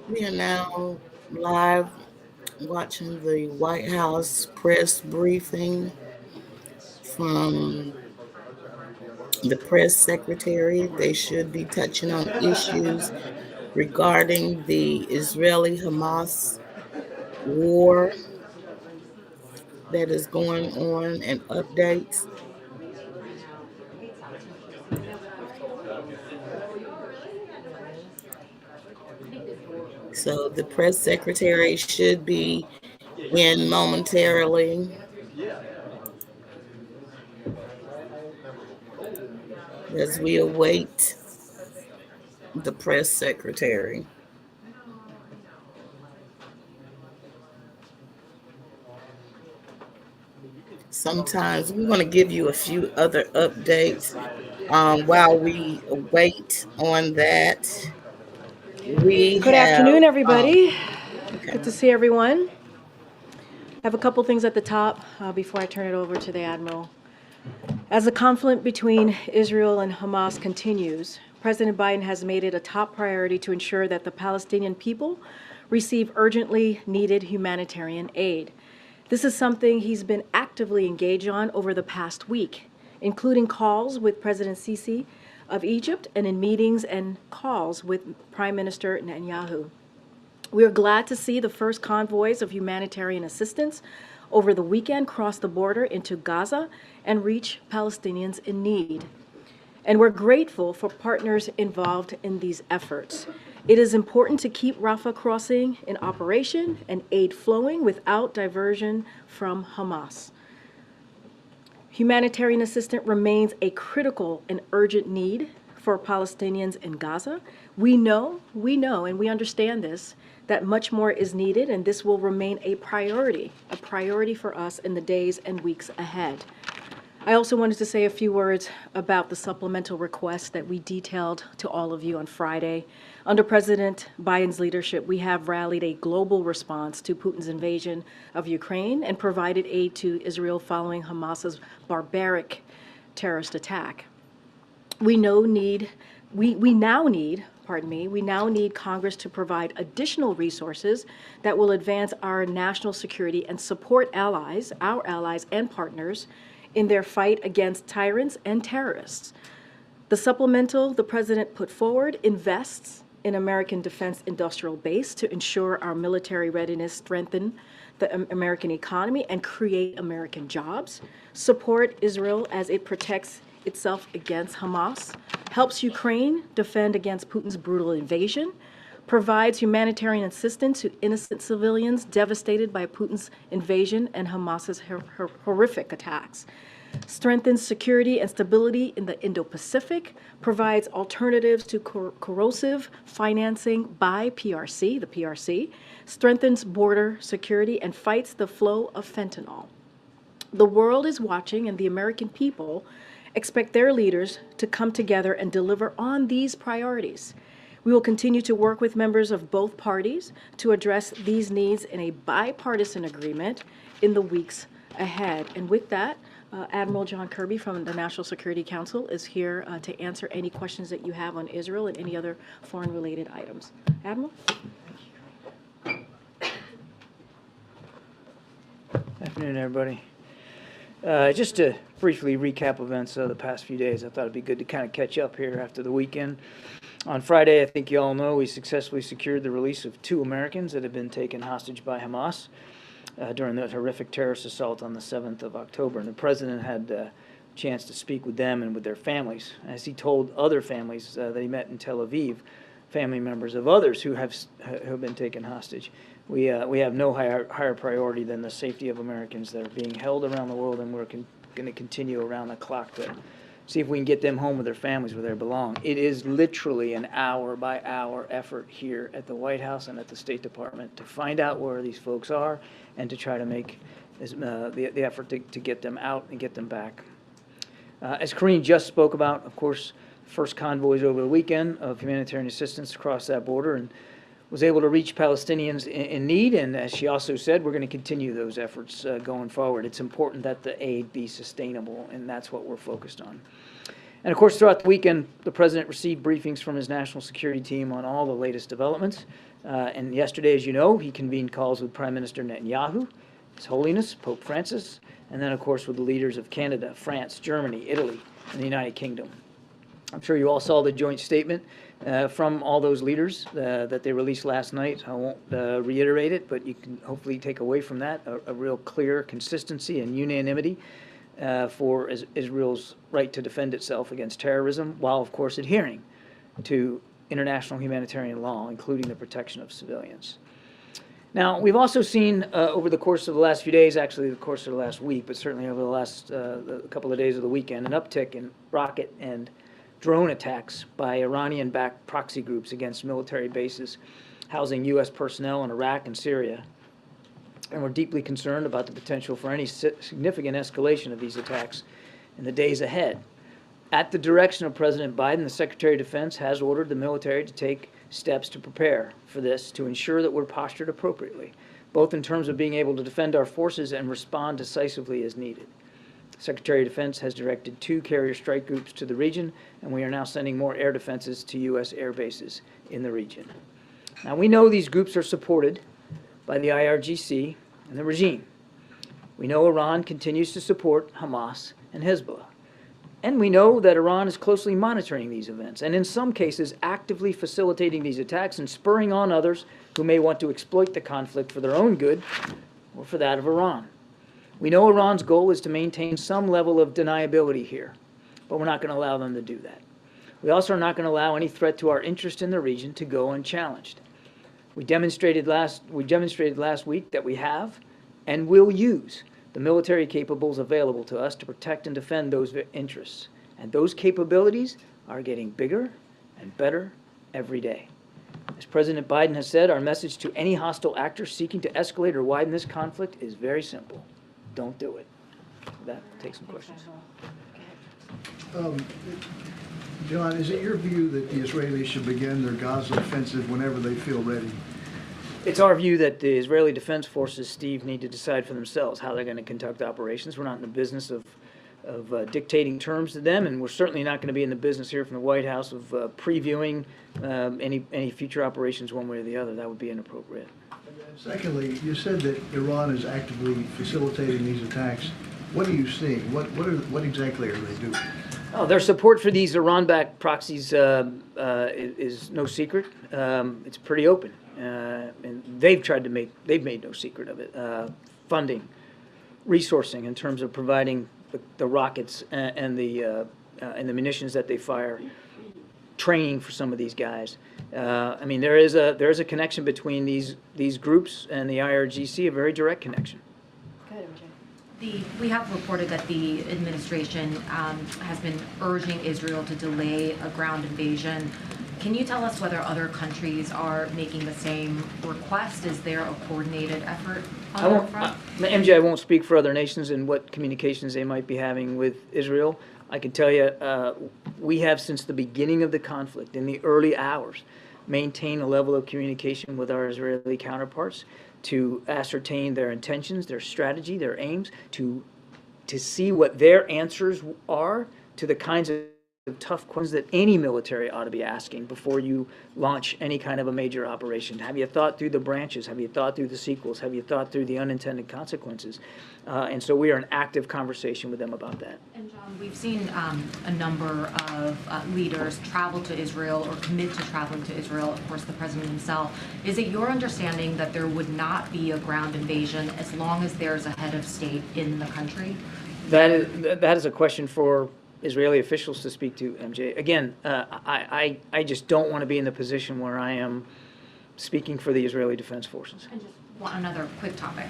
We are now live watching the White House press briefing from the press secretary. They should be touching on issues regarding the Israeli Hamas war that is going on and updates. So the press secretary should be in momentarily as we await the press secretary. Sometimes we want to give you a few other updates while we wait on that. We Good have, afternoon, everybody. okay. Good to see everyone. I have a couple things at the top before I turn it over to the Admiral. As the conflict between Israel and Hamas continues, President Biden has made it a top priority to ensure that the Palestinian people receive urgently needed humanitarian aid. This is something he's been actively engaged on over the past week, including calls with President Sisi of Egypt and in meetings and calls with Prime Minister Netanyahu. We are glad to see the first convoys of humanitarian assistance over the weekend cross the border into Gaza and reach Palestinians in need. And we're grateful for partners involved in these efforts. It is important to keep Rafah crossing in operation and aid flowing without diversion from Hamas. Humanitarian assistance remains a critical and urgent need for Palestinians in Gaza. We know, and we understand this, that much more is needed, and this will remain a priority for us in the days and weeks ahead. I also wanted to say a few words about the supplemental request that we detailed to all of you on Friday. Under President Biden's leadership, we have rallied a global response to Putin's invasion of Ukraine and provided aid to Israel following Hamas's barbaric terrorist attack. We now need Congress to provide additional resources that will advance our national security and support our allies and partners in their fight against tyrants and terrorists. The supplemental the President put forward invests in American defense industrial base to ensure our military readiness, strengthen the American economy, and create American jobs, support Israel as it protects itself against Hamas, helps Ukraine defend against Putin's brutal invasion, provides humanitarian assistance to innocent civilians devastated by Putin's invasion and Hamas's horrific attacks, strengthens security and stability in the Indo-Pacific, provides alternatives to corrosive financing by the PRC, strengthens border security, and fights the flow of fentanyl. The world is watching, and the American people expect their leaders to come together and deliver on these priorities. We will continue to work with members of both parties to address these needs in a bipartisan agreement in the weeks ahead. And with that, Admiral John Kirby from the National Security Council is here to answer any questions that you have on Israel and any other foreign-related items. Admiral? Afternoon, everybody. Just to briefly recap events of the past few days, I thought it'd be good to kind of catch up here after the weekend. On Friday, I think you all know, we successfully secured the release of 2 Americans that had been taken hostage by Hamas during the horrific terrorist assault on the 7th of October. And the president had a chance to speak with them and with their families, as he told other families that he met in Tel Aviv, family members of others who have been taken hostage. We have no higher priority than the safety of Americans that are being held around the world, and we're going to continue around the clock to see if we can get them home with their families where they belong. It is literally an hour-by-hour effort here at the White House and at the State Department to find out where these folks are and to try to make the effort to get them out and get them back. As Karine just spoke about, of course, first convoys over the weekend of humanitarian assistance across that border, and was able to reach Palestinians in need. And as she also said, we're going to continue those efforts going forward. It's important that the aid be sustainable, and that's what we're focused on. And of course, throughout the weekend, the president received briefings from his national security team on all the latest developments. And yesterday, as you know, he convened calls with Prime Minister Netanyahu, His Holiness, Pope Francis, and then, of course, with the leaders of Canada, France, Germany, Italy, and the United Kingdom. I'm sure you all saw the joint statement from all those leaders that they released last night. I won't reiterate it, but you can hopefully take away from that a real clear consistency and unanimity for Israel's right to defend itself against terrorism, while, of course, adhering to international humanitarian law, including the protection of civilians. Now, we've also seen over the course of the last few days, actually the course of the last week, but certainly over the last couple of days of the weekend, an uptick in rocket and drone attacks by Iranian-backed proxy groups against military bases housing U.S. personnel in Iraq and Syria. And we're deeply concerned about the potential for any significant escalation of these attacks in the days ahead. At the direction of President Biden, the Secretary of Defense has ordered the military to take steps to prepare for this, to ensure that we're postured appropriately, both in terms of being able to defend our forces and respond decisively as needed. Secretary of Defense has directed 2 carrier strike groups to the region, and we are now sending more air defenses to U.S. air bases in the region. Now, we know these groups are supported by the IRGC and the regime. We know Iran continues to support Hamas and Hezbollah. And we know that Iran is closely monitoring these events, and in some cases actively facilitating these attacks and spurring on others who may want to exploit the conflict for their own good or for that of Iran. We know Iran's goal is to maintain some level of deniability here, but we're not going to allow them to do that. We also are not going to allow any threat to our interest in the region to go unchallenged. We demonstrated last week that we have and will use the military capables available to us to protect and defend those interests. And those capabilities are getting bigger and better every day. As President Biden has said, our message to any hostile actor seeking to escalate or widen this conflict is very simple. Don't do it. With that, take some questions. John, is it your view that the Israelis should begin their Gaza offensive whenever they feel ready? It's our view that the Israeli Defense Forces, Steve, need to decide for themselves how they're going to conduct operations. We're not in the business of dictating terms to them, and we're certainly not going to be in the business here from the White House of previewing any future operations one way or the other. That would be inappropriate. Secondly, you said that Iran is actively facilitating these attacks. What are you seeing? What exactly are they doing? Oh, their support for these Iran-backed proxies is no secret. It's pretty open, and they've made no secret of it. Funding, resourcing in terms of providing the rockets and the munitions that they fire, training for some of these guys. I mean, there is a connection between these groups and the IRGC, a very direct connection. Go ahead, MJ. We have reported that the administration has been urging Israel to delay a ground invasion. Can you tell us whether other countries are making the same request? Is there a coordinated effort on that front? MJ, I won't speak for other nations and what communications they might be having with Israel. I can tell you, we have since the beginning of the conflict, in the early hours, maintained a level of communication with our Israeli counterparts to ascertain their intentions, their strategy, their aims, to see what their answers are to the kinds of tough questions that any military ought to be asking before you launch any kind of a major operation. Have you thought through the branches? Have you thought through the sequels? Have you thought through the unintended consequences? And so we are in active conversation with them about that. And John, we've seen a number of leaders travel to Israel or commit to traveling to Israel, of course the president himself. Is it your understanding that there would not be a ground invasion as long as there's a head of state in the country? That is a question for Israeli officials to speak to, MJ. Again, I just don't want to be in the position where I am speaking for the Israeli Defense Forces. And just another quick topic.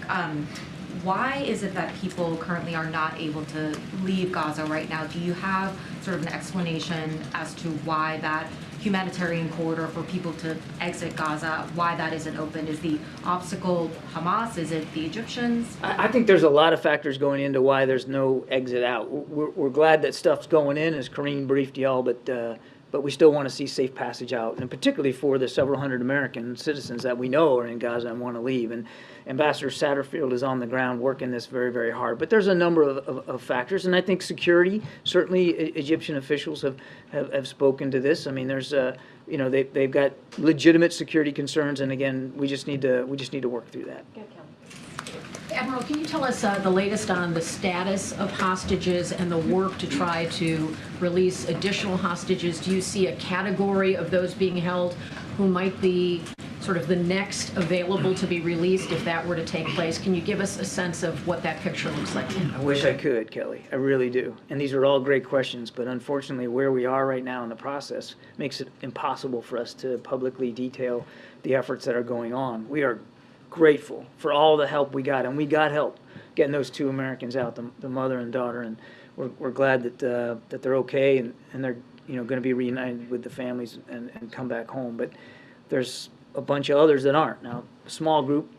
Why is it that people currently are not able to leave Gaza right now? Do you have sort of an explanation as to why that humanitarian corridor for people to exit Gaza, why that isn't open? Is the obstacle Hamas? Is it the Egyptians? I think there's a lot of factors going into why there's no exit out. We're glad that stuff's going in, as Karine briefed y'all, but but we still want to see safe passage out, and particularly for the several hundred American citizens that we know are in Gaza and want to leave. And Ambassador Satterfield is on the ground working this very, very hard. But there's a number of factors, and I think security, certainly Egyptian officials have spoken to this. I mean, there's they've got legitimate security concerns, and again, we just need to work through that. Admiral, can you tell us the latest on the status of hostages and the work to try to release additional hostages? Do you see a category of those being held who might be sort of the next available to be released if that were to take place? Can you give us a sense of what that picture looks like? I wish I could, Kelly. I really do. And these are all great questions, but unfortunately where we are right now in the process makes it impossible for us to publicly detail the efforts that are going on. We are grateful for all the help we got, and we got help getting those two Americans out, the mother and daughter, and we're glad that they're okay and they're going to be reunited with the families and come back home. But there's a bunch of others that aren't. Now, a small group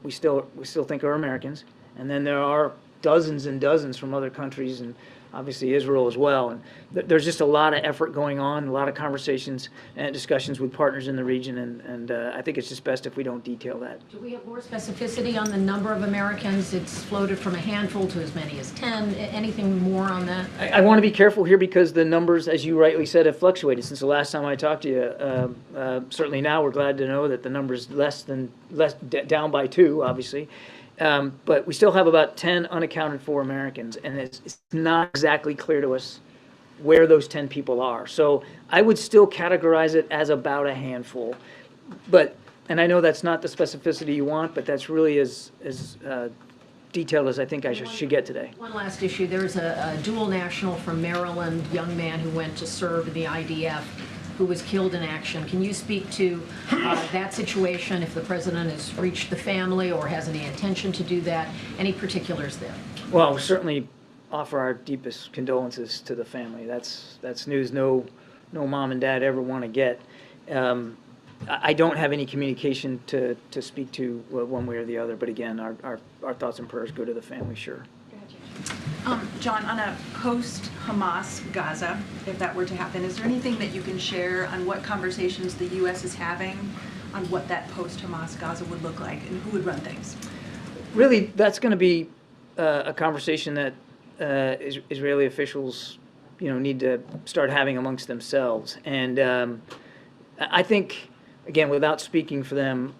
we still think are Americans, and then there are dozens and dozens from other countries, and obviously Israel as well. And there's just a lot of effort going on, a lot of conversations and discussions with partners in the region, and I think it's just best if we don't detail that. Do we have more specificity on the number of Americans? It's floated from a handful to as many as 10. Anything more on that? I want to be careful here because the numbers, as you rightly said, have fluctuated since the last time I talked to you. Certainly now we're glad to know that the number is down by 2, obviously. But we still have about 10 unaccounted for Americans, and it's not exactly clear to us where those 10 people are. So I would still categorize it as about a handful. And I know that's not the specificity you want, but that's really as detailed as I think I should get today. One last issue. There's a dual national from Maryland, young man who went to serve in the IDF, who was killed in action. Can you speak to that situation, if the president has reached the family or has any intention to do that? Any particulars there? Well, we certainly offer our deepest condolences to the family. That's news no mom and dad ever want to get. I don't have any communication to speak to one way or the other, but again, our thoughts and prayers go to the family, sure. John, on a post-Hamas Gaza, if that were to happen, is there anything that you can share on what conversations the U.S. is having on what that post-Hamas Gaza would look like and who would run things? Really, that's going to be a conversation that Israeli officials, need to start having amongst themselves. And I think, again, without speaking for them,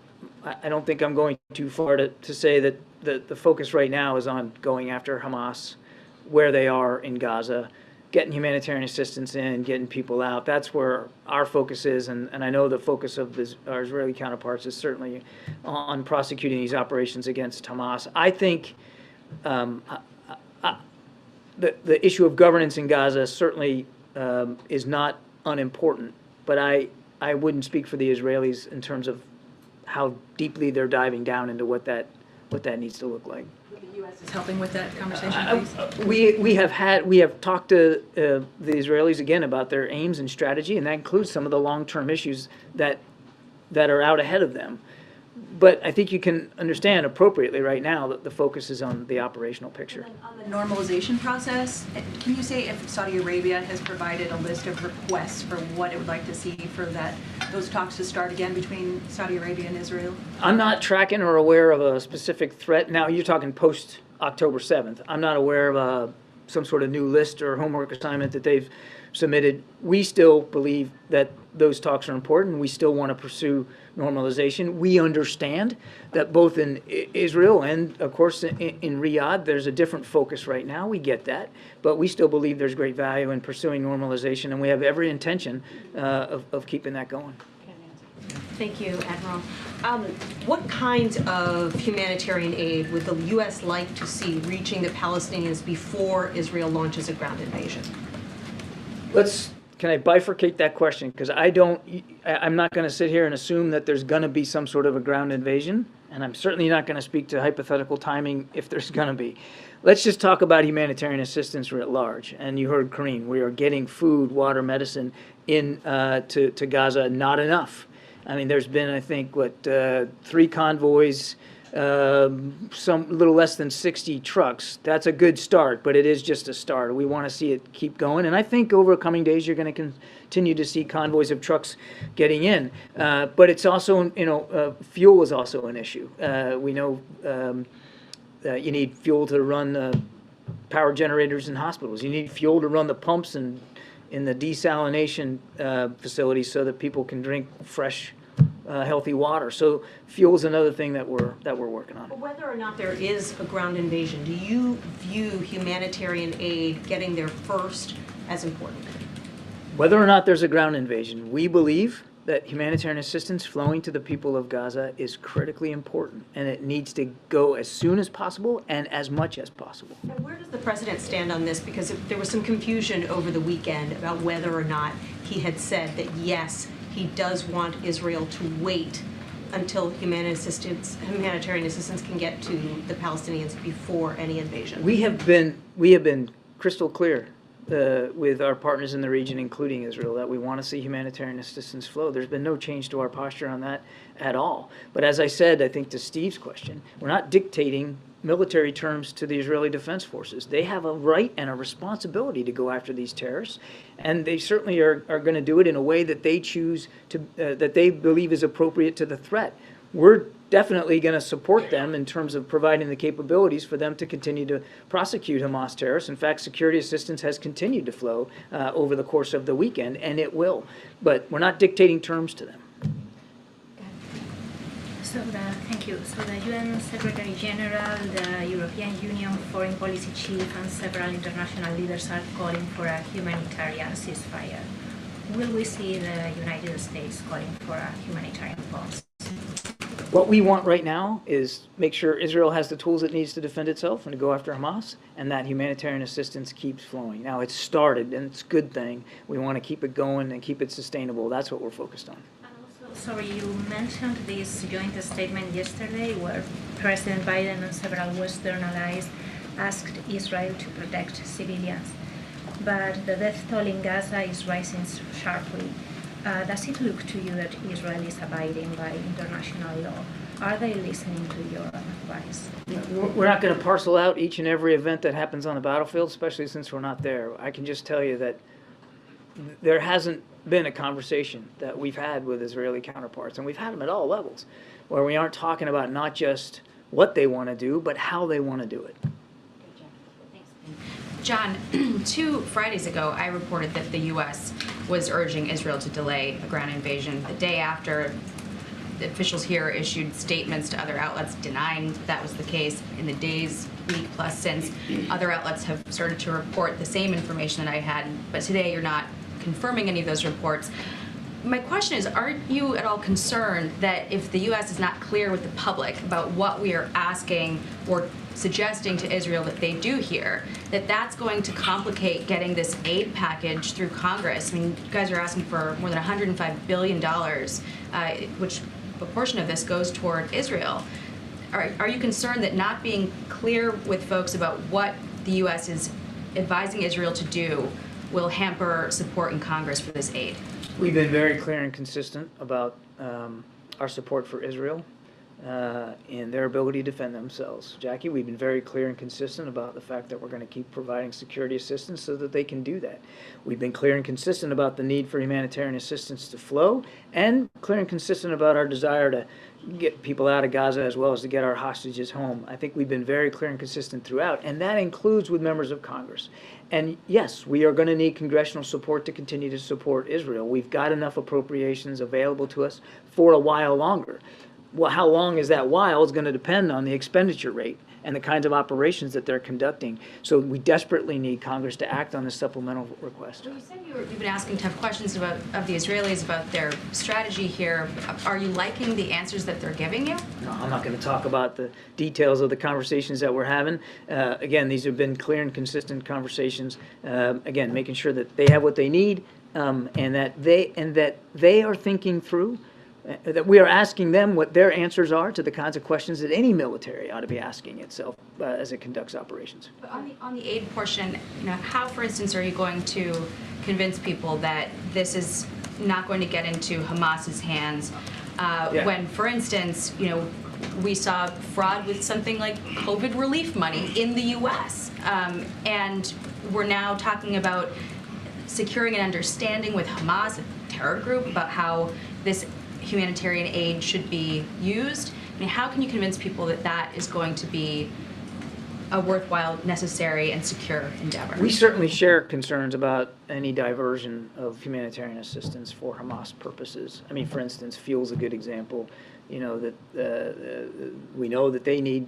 I don't think I'm going too far to say that the focus right now is on going after Hamas, where they are in Gaza, getting humanitarian assistance in, getting people out. That's where our focus is, and I know the focus of our Israeli counterparts is certainly on prosecuting these operations against Hamas. I think the issue of governance in Gaza certainly is not unimportant, but I wouldn't speak for the Israelis in terms of how deeply they're diving down into what that needs to look like. The U.S. is helping with that conversation, please? We have talked to the Israelis again about their aims and strategy, and that includes some of the long-term issues that are out ahead of them. But I think you can understand appropriately right now that the focus is on the operational picture. And on the normalization process, can you say if Saudi Arabia has provided a list of requests for what it would like to see for those talks to start again between Saudi Arabia and Israel? I'm not tracking or aware of a specific threat. Now, you're talking post-October 7th. I'm not aware of some sort of new list or homework assignment that they've submitted. We still believe that those talks are important. We still want to pursue normalization. We understand that both in Israel and, of course, in Riyadh, there's a different focus right now. We get that. But we still believe there's great value in pursuing normalization, and we have every intention of keeping that going. Thank you, Admiral. What kinds of humanitarian aid would the U.S. like to see reaching the Palestinians before Israel launches a ground invasion? Can I bifurcate that question? Because I'm not going to sit here and assume that there's going to be some sort of a ground invasion, and I'm certainly not going to speak to hypothetical timing if there's going to be. Let's just talk about humanitarian assistance writ large. And you heard Karine, we are getting food, water, medicine in to Gaza, not enough. I mean, there's been, I think, 3 convoys some little less than 60 trucks. That's a good start, but it is just a start. We want to see it keep going, and I think over coming days you're going to continue to see convoys of trucks getting in. But it's also, fuel is also an issue. We know that you need fuel to run power generators in hospitals. You need fuel to run the pumps in the desalination facilities so that people can drink fresh, healthy water. So fuel is another thing that we're working on. But whether or not there is a ground invasion, do you view humanitarian aid getting there first as important? Whether or not there's a ground invasion, we believe that humanitarian assistance flowing to the people of Gaza is critically important, and it needs to go as soon as possible and as much as possible. And where does the president stand on this? Because there was some confusion over the weekend about whether or not he had said that, yes, he does want Israel to wait until humanitarian assistance can get to the Palestinians before any invasion. We have been crystal clear with our partners in the region, including Israel, that we want to see humanitarian assistance flow. There's been no change to our posture on that at all. But as I said, I think to Steve's question, we're not dictating military terms to the Israeli Defense Forces. They have a right and a responsibility to go after these terrorists, and they certainly are going to do it in a way that they choose to, that they believe is appropriate to the threat. We're definitely going to support them in terms of providing the capabilities for them to continue to prosecute Hamas terrorists. In fact, security assistance has continued to flow over the course of the weekend, and it will. But we're not dictating terms to them. Thank you. So the UN Secretary General, the European Union Foreign Policy Chief, and several international leaders are calling for a humanitarian ceasefire. Will we see the United States calling for a humanitarian pause? What we want right now is make sure Israel has the tools it needs to defend itself and to go after Hamas, and that humanitarian assistance keeps flowing. Now, it's started, and it's a good thing. We want to keep it going and keep it sustainable. That's what we're focused on. Sorry, you mentioned this joint statement yesterday where President Biden and several Western allies asked Israel to protect civilians. But the death toll in Gaza is rising sharply. Does it look to you that Israel is abiding by international law? Are they listening to your advice? We're not going to parcel out each and every event that happens on the battlefield, especially since we're not there. I can just tell you that there hasn't been a conversation that we've had with Israeli counterparts, and we've had them at all levels, where we aren't talking about not just what they want to do, but how they want to do it. John, 2 Fridays ago, I reported that the U.S. was urging Israel to delay a ground invasion. The day after, the officials here issued statements to other outlets denying that was the case. In the days, week plus since, other outlets have started to report the same information that I had, but today you're not confirming any of those reports. My question is, aren't you at all concerned that if the U.S. is not clear with the public about what we are asking or suggesting to Israel that they do here, that that's going to complicate getting this aid package through Congress? I mean, you guys are asking for more than $105 billion, which a portion of this goes toward Israel. Are you concerned that not being clear with folks about what the U.S. is advising Israel to do will hamper support in Congress for this aid? We've been very clear and consistent about our support for Israel and their ability to defend themselves. Jackie, we've been very clear and consistent about the fact that we're going to keep providing security assistance so that they can do that. We've been clear and consistent about the need for humanitarian assistance to flow, and clear and consistent about our desire to get people out of Gaza as well as to get our hostages home. I think we've been very clear and consistent throughout, and that includes with members of Congress. And yes, we are going to need congressional support to continue to support Israel. We've got enough appropriations available to us for a while longer. Well, how long is that while is going to depend on the expenditure rate and the kinds of operations that they're conducting. So we desperately need Congress to act on this supplemental request. Well, you said you've been asking tough questions of the Israelis about their strategy here. Are you liking the answers that they're giving you? No, I'm not going to talk about the details of the conversations that we're having. Again, these have been clear and consistent conversations. Again, making sure that they have what they need and that they are thinking through. That we are asking them what their answers are to the kinds of questions that any military ought to be asking itself as it conducts operations. But on the aid portion, how, for instance, are you going to convince people that this is not going to get into Hamas's hands when, for instance, We saw fraud with something like COVID relief money in the U.S. And we're now talking about securing an understanding with Hamas, a terror group, about how this humanitarian aid should be used. I mean, how can you convince people that that is going to be a worthwhile, necessary, and secure endeavor? We certainly share concerns about any diversion of humanitarian assistance for Hamas purposes. I mean, for instance, fuel's a good example. You know, that we know that they need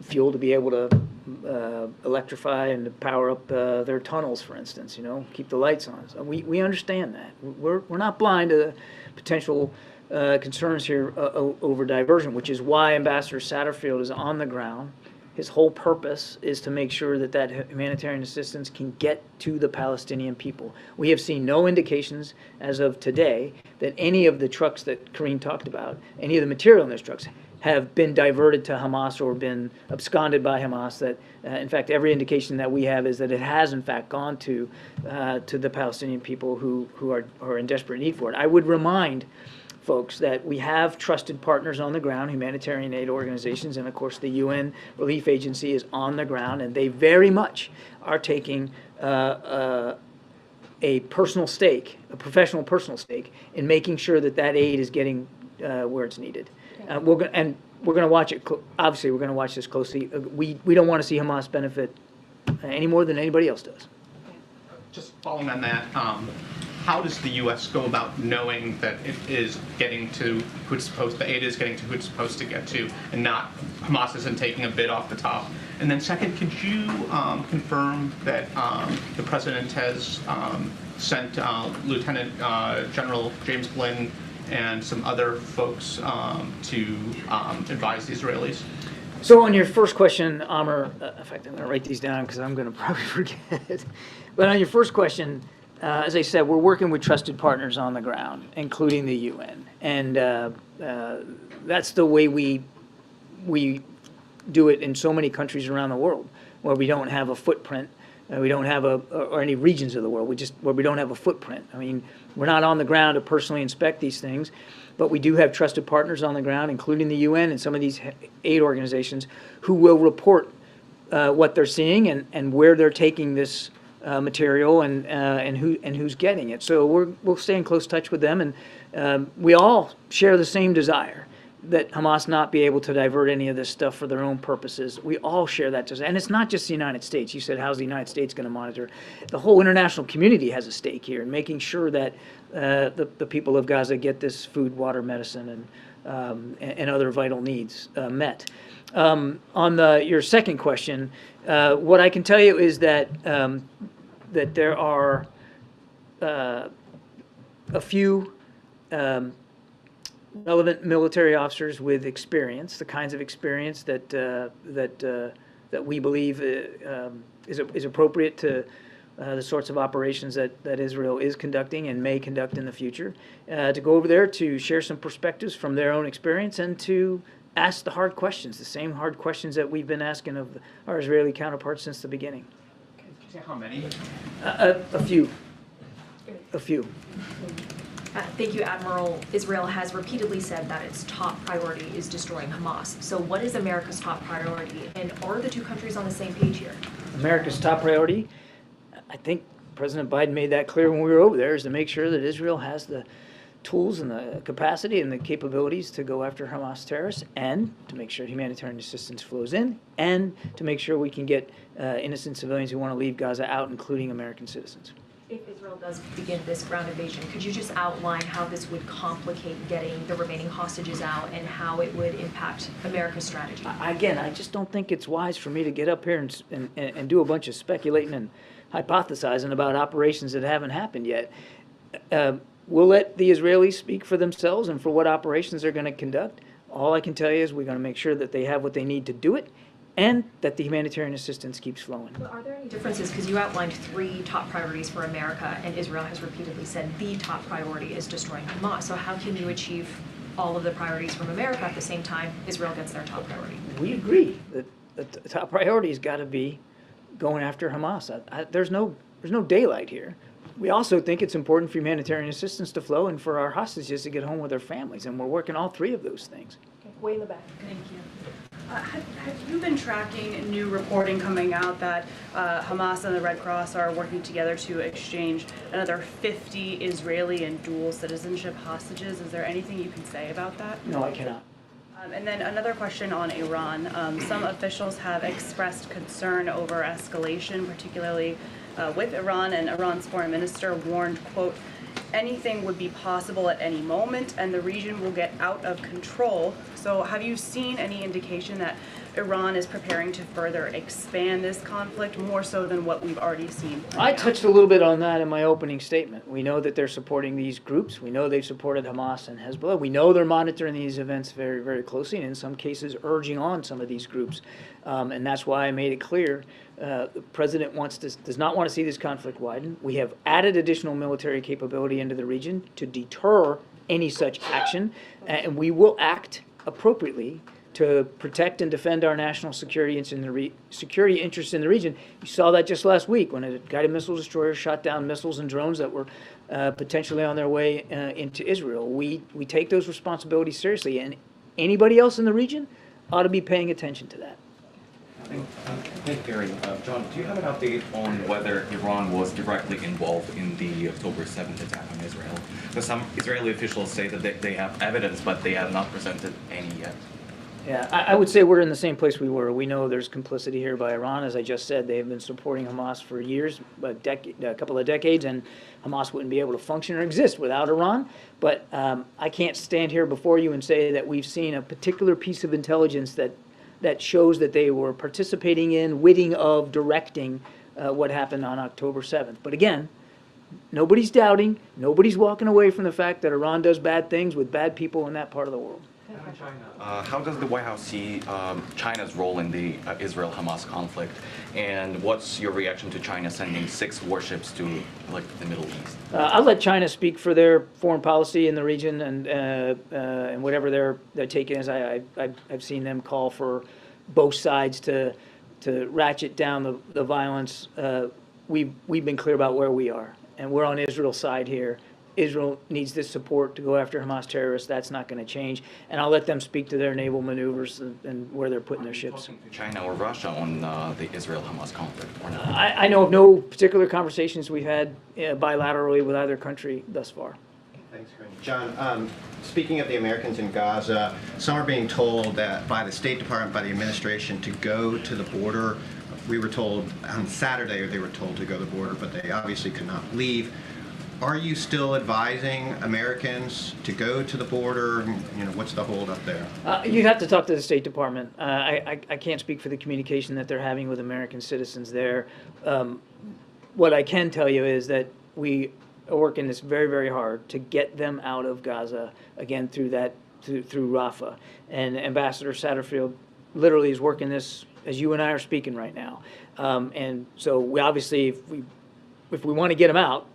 fuel to be able to electrify and to power up their tunnels, for instance, you know, keep the lights on. So we understand that. We're not blind to the potential concerns here over diversion, which is why Ambassador Satterfield is on the ground. His whole purpose is to make sure that that humanitarian assistance can get to the Palestinian people. We have seen no indications as of today that any of the trucks that Karine talked about, any of the material in those trucks, have been diverted to Hamas or been absconded by Hamas. That, in fact, every indication that we have is that it has, in fact, gone to the Palestinian people who are in desperate need for it. I would remind folks that we have trusted partners on the ground, humanitarian aid organizations, and of course the UN Relief Agency is on the ground, and they very much are taking a personal stake, a professional personal stake, in making sure that that aid is getting where it's needed. We're going to watch it. Obviously, we're going to watch this closely. We don't want to see Hamas benefit any more than anybody else does. Just following on that, how does the U.S. go about knowing that it is getting to who it's supposed, the aid is getting to who it's supposed to get to, and not Hamas isn't taking a bit off the top? And then second, could you confirm that the president has sent Lieutenant General James Glynn and some other folks to advise the Israelis? So on your first question, Amr, in fact, I'm going to write these down because I'm going to probably forget. But on your first question, as I said, we're working with trusted partners on the ground, including the UN. And that's the way we do it in so many countries around the world, where we don't have a footprint. We don't have or any regions of the world, where we don't have a footprint. I mean, we're not on the ground to personally inspect these things, but we do have trusted partners on the ground, including the UN and some of these aid organizations, who will report what they're seeing and where they're taking this material and who's getting it. So we'll stay in close touch with them, and we all share the same desire that Hamas not be able to divert any of this stuff for their own purposes. We all share that desire. And it's not just the United States. You said, how's the United States going to monitor? The whole international community has a stake here in making sure that the people of Gaza get this food, water, medicine, and other vital needs met. On your second question, what I can tell you is that that there are a few relevant military officers with experience, the kinds of experience that we believe is appropriate to the sorts of operations that Israel is conducting and may conduct in the future, to go over there to share some perspectives from their own experience and to ask the hard questions, the same hard questions that we've been asking of our Israeli counterparts since the beginning. Can you say how many? A few. A few. Thank you, Admiral. Israel has repeatedly said that its top priority is destroying Hamas. So what is America's top priority? And are the two countries on the same page here? America's top priority, I think President Biden made that clear when we were over there, is to make sure that Israel has the tools and the capacity and the capabilities to go after Hamas terrorists, and to make sure humanitarian assistance flows in, and to make sure we can get innocent civilians who want to leave Gaza out, including American citizens. If Israel does begin this ground invasion, could you just outline how this would complicate getting the remaining hostages out and how it would impact America's strategy? Again, I just don't think it's wise for me to get up here and do a bunch of speculating and hypothesizing about operations that haven't happened yet. We'll let the Israelis speak for themselves and for what operations they're going to conduct. All I can tell you is we're going to make sure that they have what they need to do it, and that the humanitarian assistance keeps flowing. Well, are there any differences? Because you outlined 3 top priorities for America, and Israel has repeatedly said the top priority is destroying Hamas. So how can you achieve all of the priorities from America at the same time Israel gets their top priority? We agree that the top priority has got to be going after Hamas. There's no daylight here. We also think it's important for humanitarian assistance to flow and for our hostages to get home with their families, and we're working all 3 of those things. Okay. Way in the back. Thank you. Have you been tracking new reporting coming out that Hamas and the Red Cross are working together to exchange another 50 Israeli and dual citizenship hostages? Is there anything you can say about that? No, I cannot. And then another question on Iran. Some officials have expressed concern over escalation, particularly with Iran, and Iran's foreign minister warned, quote, anything would be possible at any moment and the region will get out of control. So have you seen any indication that Iran is preparing to further expand this conflict more so than what we've already seen? I touched a little bit on that in my opening statement. We know that they're supporting these groups. We know they've supported Hamas and Hezbollah. We know they're monitoring these events very, very closely, and in some cases urging on some of these groups. And that's why I made it clear the president does not want to see this conflict widen. We have added additional military capability into the region to deter any such action, and we will act appropriately to protect and defend our national security interests in the region. You saw that just last week when a guided missile destroyer shot down missiles and drones that were potentially on their way into Israel. We take those responsibilities seriously, and anybody else in the region ought to be paying attention to that. Thank you, Karine. John, do you have an update on whether Iran was directly involved in the October 7th attack on Israel? Because some Israeli officials say that they have evidence, but they have not presented any yet. Yeah, I would say we're in the same place we were. We know there's complicity here by Iran. As I just said, they've been supporting Hamas for years, a couple of decades, and Hamas wouldn't be able to function or exist without Iran. But I can't stand here before you and say that we've seen a particular piece of intelligence that shows that they were participating in, witting of, directing what happened on October 7th. But again, nobody's doubting, nobody's walking away from the fact that Iran does bad things with bad people in that part of the world. How does the White House see China's role in the Israel-Hamas conflict, and what's your reaction to China sending 6 warships to the Middle East? I'll let China speak for their foreign policy in the region and whatever their take is. I've seen them call for both sides to ratchet down the violence. We've been clear about where we are, and we're on Israel's side here. Israel needs this support to go after Hamas terrorists. That's not going to change. And I'll let them speak to their naval maneuvers and where they're putting their ships. Talking to China or Russia on the Israel-Hamas conflict, or not? I know of no particular conversations we've had bilaterally with either country thus far. Thanks, Karine. John, speaking of the Americans in Gaza, some are being told that by the State Department, by the administration, to go to the border. We were told on Saturday, or they were told to go to the border, but they obviously could not leave. Are you still advising Americans to go to the border? What's the hold up there? You'd have to talk to the State Department. I can't speak for the communication that they're having with American citizens there. What I can tell you is that we are working this very, very hard to get them out of Gaza, again, through Rafah. And Ambassador Satterfield literally is working this as you and I are speaking right now. And so we obviously, if we want to get them out,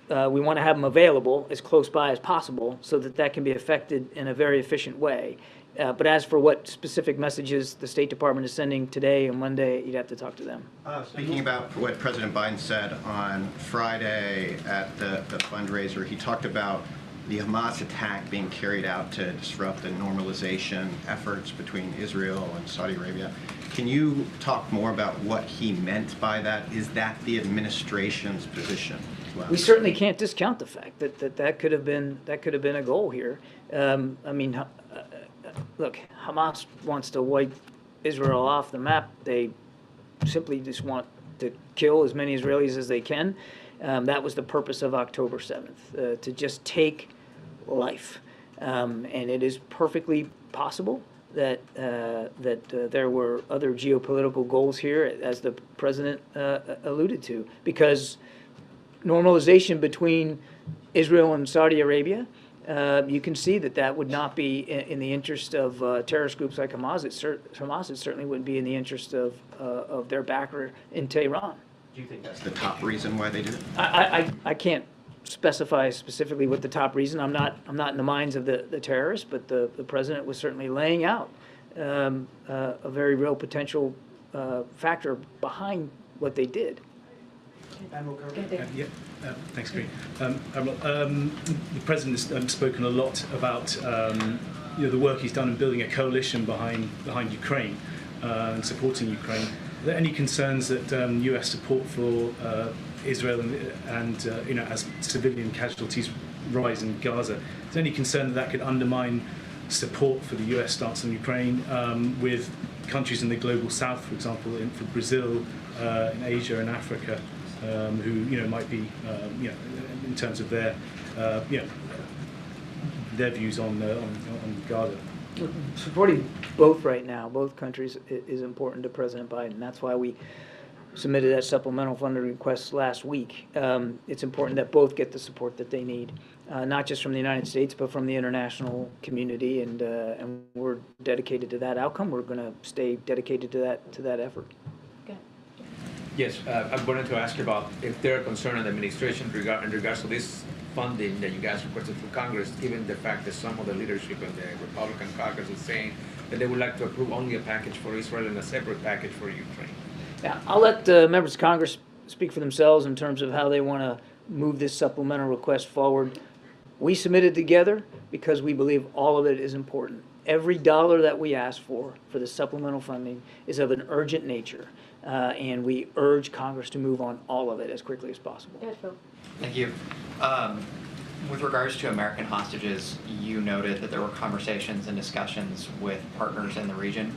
we want to have them available as close by as possible so that can be effected in a very efficient way. But as for what specific messages the State Department is sending today and Monday, you'd have to talk to them. Speaking about what President Biden said on Friday at the fundraiser, he talked about the Hamas attack being carried out to disrupt the normalization efforts between Israel and Saudi Arabia. Can you talk more about what he meant by that? Is that the administration's position? Well, we certainly can't discount the fact that could have been a goal here. Look, Hamas wants to wipe Israel off the map. They simply just want to kill as many Israelis as they can. That was the purpose of October 7th, to just take life. And it is perfectly possible that there were other geopolitical goals here, as the president alluded to, because normalization between Israel and Saudi Arabia, you can see that would not be in the interest of terrorist groups like Hamas. It certainly wouldn't be in the interest of their backer in Tehran. Do you think that's the top reason why they did it? I can't specify specifically what the top reason. I'm not in the minds of the terrorists, but the president was certainly laying out a very real potential factor behind what they did. Thanks, Karine. Admiral, the President has spoken a lot about the work he's done in building a coalition behind Ukraine and supporting Ukraine. Are there any concerns that U.S. support for Israel and as civilian casualties rise in Gaza? Is there any concern that could undermine support for the U.S. stance on Ukraine with countries in the global south, for example, for Brazil, in Asia and Africa, who might be in terms of their views on Gaza? Supporting both right now, both countries, is important to President Biden. That's why we submitted that supplemental funding request last week. It's important that both get the support that they need, not just from the United States, but from the international community, and we're dedicated to that outcome. We're going to stay dedicated to that effort. Yes, I wanted to ask you about if there are concerns in the administration in regards to this funding that you guys requested from Congress, given the fact that some of the leadership in the Republican caucus is saying that they would like to approve only a package for Israel and a separate package for Ukraine. Yeah, I'll let members of Congress speak for themselves in terms of how they want to move this supplemental request forward. We submitted together because we believe all of it is important. Every dollar that we ask for the supplemental funding is of an urgent nature, and we urge Congress to move on all of it as quickly as possible. Thank you. With regards to American hostages, you noted that there were conversations and discussions with partners in the region.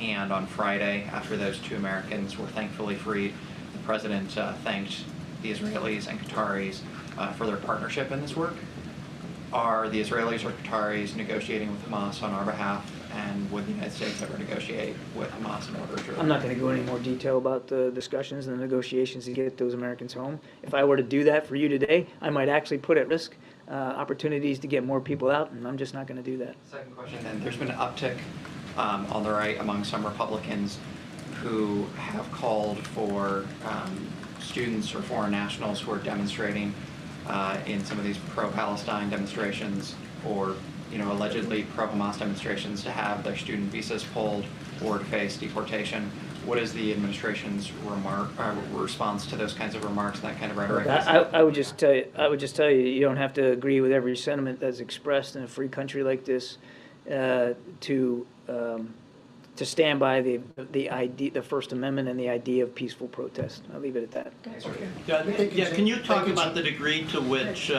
And on Friday, after those 2 Americans were thankfully freed, the president thanked the Israelis and Qataris for their partnership in this work. Are the Israelis or Qataris negotiating with Hamas on our behalf, and would the United States ever negotiate with Hamas in order to... I'm not going to go into more detail about the discussions and the negotiations to get those Americans home. If I were to do that for you today, I might actually put at risk opportunities to get more people out, and I'm just not going to do that. Second question, then. There's been an uptick on the right among some Republicans who have called for students or foreign nationals who are demonstrating in some of these pro-Palestine demonstrations or allegedly pro-Hamas demonstrations to have their student visas pulled or to face deportation. What is the administration's response to those kinds of remarks and that kind of rhetoric? I would just tell you, you don't have to agree with every sentiment that's expressed in a free country like this to stand by the First Amendment and the idea of peaceful protest. I'll leave it at that. Yeah, can you talk about the degree to which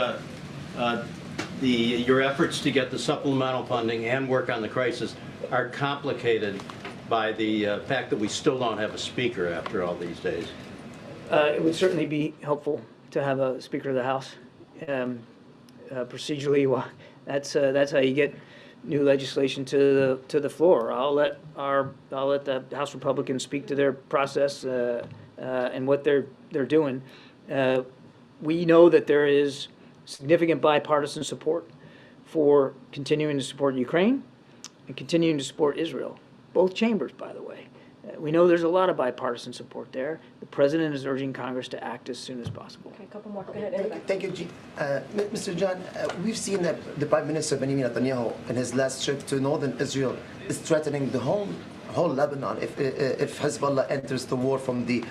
your efforts to get the supplemental funding and work on the crisis are complicated by the fact that we still don't have a speaker after all these days? It would certainly be helpful to have a Speaker of the House. Procedurally, well, that's how you get new legislation to the floor. I'll let the House Republicans speak to their process and what they're doing. We know that there is significant bipartisan support for continuing to support Ukraine and continuing to support Israel. Both chambers, by the way. We know there's a lot of bipartisan support there. The president is urging Congress to act as soon as possible. Okay, a couple more. Go ahead. Thank you, Mr. John. We've seen that the Prime Minister Benjamin Netanyahu, in his last trip to northern Israel, is threatening the whole Lebanon if Hezbollah enters the war from the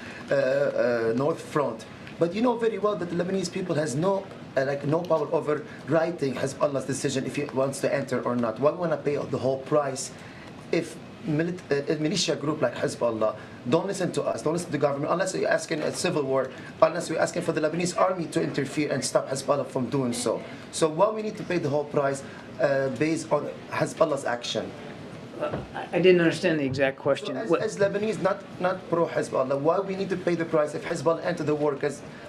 north front. But you know very well that the Lebanese people has no power over writing Hezbollah's decision if he wants to enter or not. Why want to pay the whole price if a militia group like Hezbollah don't listen to us, don't listen to the government, unless you're asking a civil war, unless we're asking for the Lebanese army to interfere and stop Hezbollah from doing so. So why we need to pay the whole price based on Hezbollah's action? I didn't understand the exact question. So as Lebanese, not pro-Hezbollah, why we need to pay the price if Hezbollah enter the war?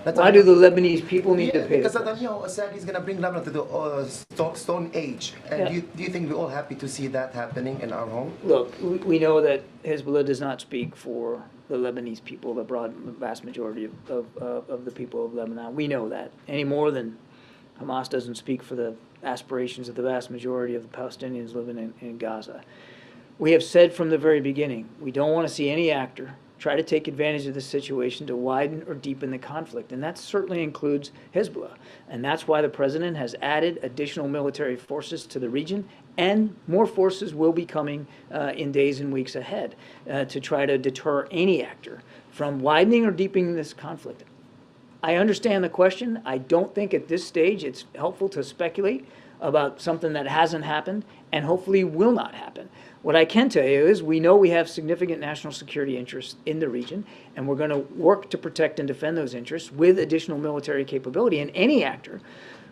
Why do the Lebanese people need to pay the price? price? Because Netanyahu said he's going to bring Lebanon to the Stone Age. And do you think we're all happy to see that happening in our home? Look, we know that Hezbollah does not speak for the Lebanese people, the vast majority of the people of Lebanon. We know that, any more than Hamas doesn't speak for the aspirations of the vast majority of the Palestinians living in Gaza. We have said from the very beginning, we don't want to see any actor try to take advantage of this situation to widen or deepen the conflict, and that certainly includes Hezbollah. And that's why the president has added additional military forces to the region, and more forces will be coming in days and weeks ahead to try to deter any actor from widening or deepening this conflict. I understand the question. I don't think at this stage it's helpful to speculate about something that hasn't happened and hopefully will not happen. What I can tell you is we know we have significant national security interests in the region, and we're going to work to protect and defend those interests with additional military capability. And any actor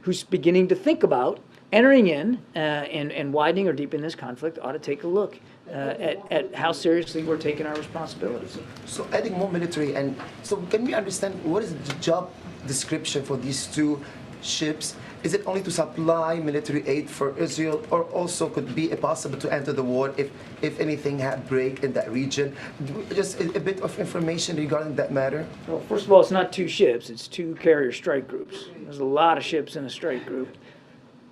who's beginning to think about entering in and widening or deepening this conflict ought to take a look at how seriously we're taking our responsibilities. So adding more military, and so can we understand what is the job description for these two ships? Is it only to supply military aid for Israel, or also could be possible to enter the war if anything had break in that region? Just a bit of information regarding that matter. Well, first of all, it's not two ships, it's two carrier strike groups. There's a lot of ships in a strike group.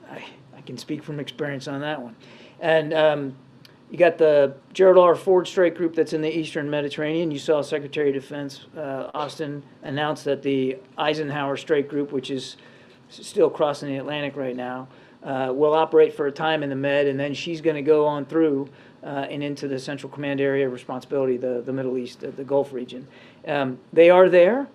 I can speak from experience on that one. And you got the Gerald R. Ford strike group that's in the Eastern Mediterranean. You saw Secretary of Defense Austin announce that the Eisenhower strike group, which is still crossing the Atlantic right now, will operate for a time in the Med, and then she's going to go on through and into the Central Command Area of Responsibility, the Middle East, the Gulf region. They are there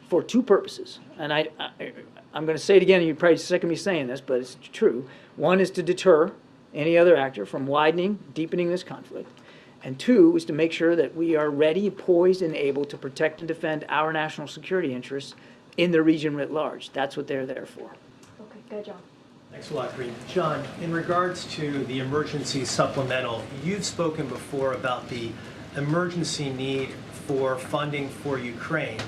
for two purposes, and I'm going to say it again, and you're probably sick of me saying this, but it's true. One is to deter any other actor from widening, deepening this conflict. And two is to make sure that we are ready, poised, and able to protect and defend our national security interests in the region writ large. That's what they're there for. Okay, go, John. Thanks a lot, Karine. John, in regards to the emergency supplemental, you've spoken before about the emergency need for funding for Ukraine.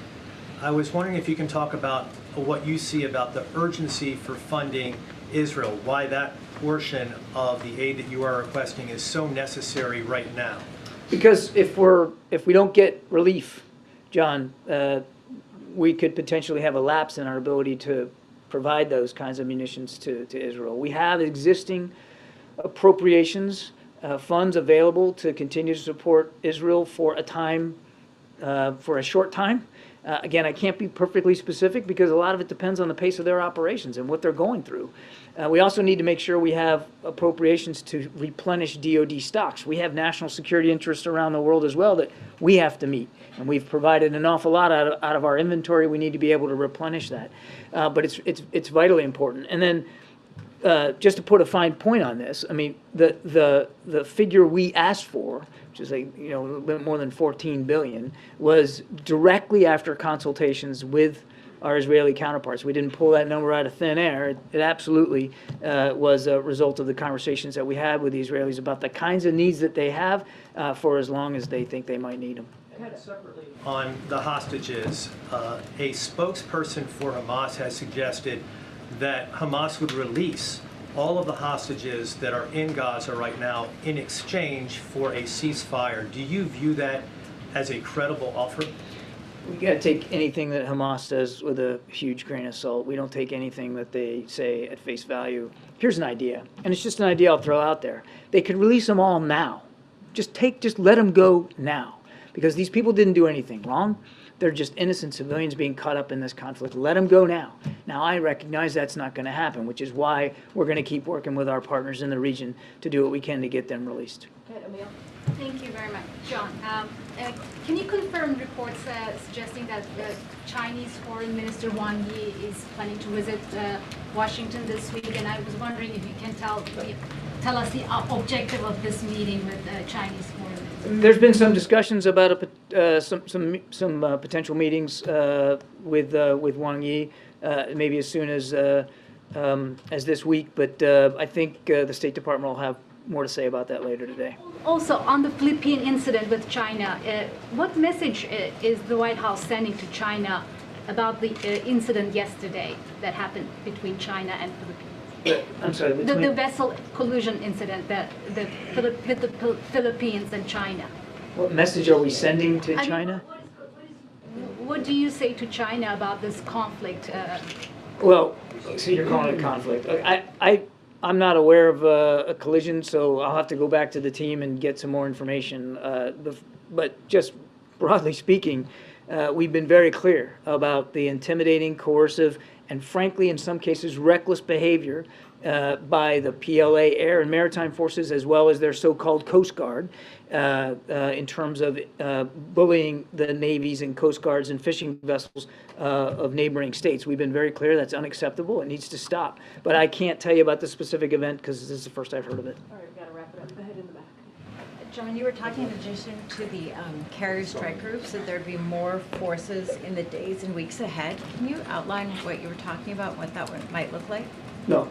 I was wondering if you can talk about what you see about the urgency for funding Israel, why that portion of the aid that you are requesting is so necessary right now. Because if we don't get relief, John, we could potentially have a lapse in our ability to provide those kinds of munitions to Israel. We have existing appropriations, funds available to continue to support Israel for a time, for a short time. Again, I can't be perfectly specific because a lot of it depends on the pace of their operations and what they're going through. We also need to make sure we have appropriations to replenish DoD stocks. We have national security interests around the world as well that we have to meet. And we've provided an awful lot out of our inventory. We need to be able to replenish that. But it's vitally important. And then just to put a fine point on this, I mean, the figure we asked for, which is a little bit more than 14 billion, was directly after consultations with our Israeli counterparts. We didn't pull that number out of thin air. It absolutely was a result of the conversations that we had with the Israelis about the kinds of needs that they have for as long as they think they might need them. Separately, on the hostages, a spokesperson for Hamas has suggested that Hamas would release all of the hostages that are in Gaza right now in exchange for a ceasefire. Do you view that as a credible offer? We got to take anything that Hamas says with a huge grain of salt. We don't take anything that they say at face value. Here's an idea, and it's just an idea I'll throw out there. They could release them all now. Just let them go now, because these people didn't do anything wrong. They're just innocent civilians being caught up in this conflict. Let them go now. Now, I recognize that's not going to happen, which is why we're going to keep working with our partners in the region to do what we can to get them released. Thank you very much. John, can you confirm reports suggesting that the Chinese Foreign Minister Wang Yi is planning to visit Washington this week? And I was wondering if you can tell us the objective of this meeting with the Chinese Foreign Minister. There's been some discussions about some potential meetings with Wang Yi, maybe as soon as this week. But I think the State Department will have more to say about that later today. Also, on the Philippine incident with China, what message is the White House sending to China about the incident yesterday that happened between China and Philippines? I'm sorry. The vessel collision incident with the Philippines and China. What message are we sending to China? What do you say to China about this conflict? Well, so you're calling it conflict. I'm not aware of a collision, so I'll have to go back to the team and get some more information. But just broadly speaking, we've been very clear about the intimidating, coercive, and frankly, in some cases, reckless behavior by the PLA Air and Maritime Forces, as well as their so-called Coast Guard, in terms of bullying the navies and Coast Guards and fishing vessels of neighboring states. We've been very clear that's unacceptable. It needs to stop. But I can't tell you about the specific event because this is the first I've heard of it. All right, we've got to wrap it up. Go ahead in the back. John, you were talking in addition to the carrier strike groups that there'd be more forces in the days and weeks ahead. Can you outline what you were talking about, what that might look like? No.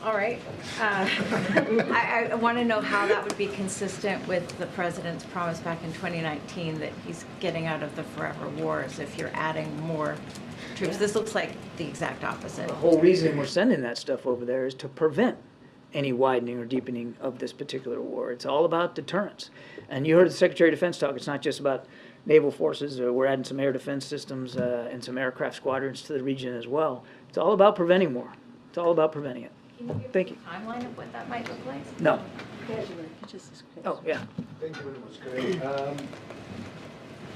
All right. I want to know how that would be consistent with the president's promise back in 2019 that he's getting out of the forever wars if you're adding more troops. This looks like the exact opposite. The whole reason we're sending that stuff over there is to prevent any widening or deepening of this particular war. It's all about deterrence. And you heard the Secretary of Defense talk. It's not just about naval forces. We're adding some air defense systems and some aircraft squadrons to the region as well. It's all about preventing war. It's all about preventing it. Can you give Thank you. a timeline of what that might look like? No. Oh, yeah. Thank you very much, Karine.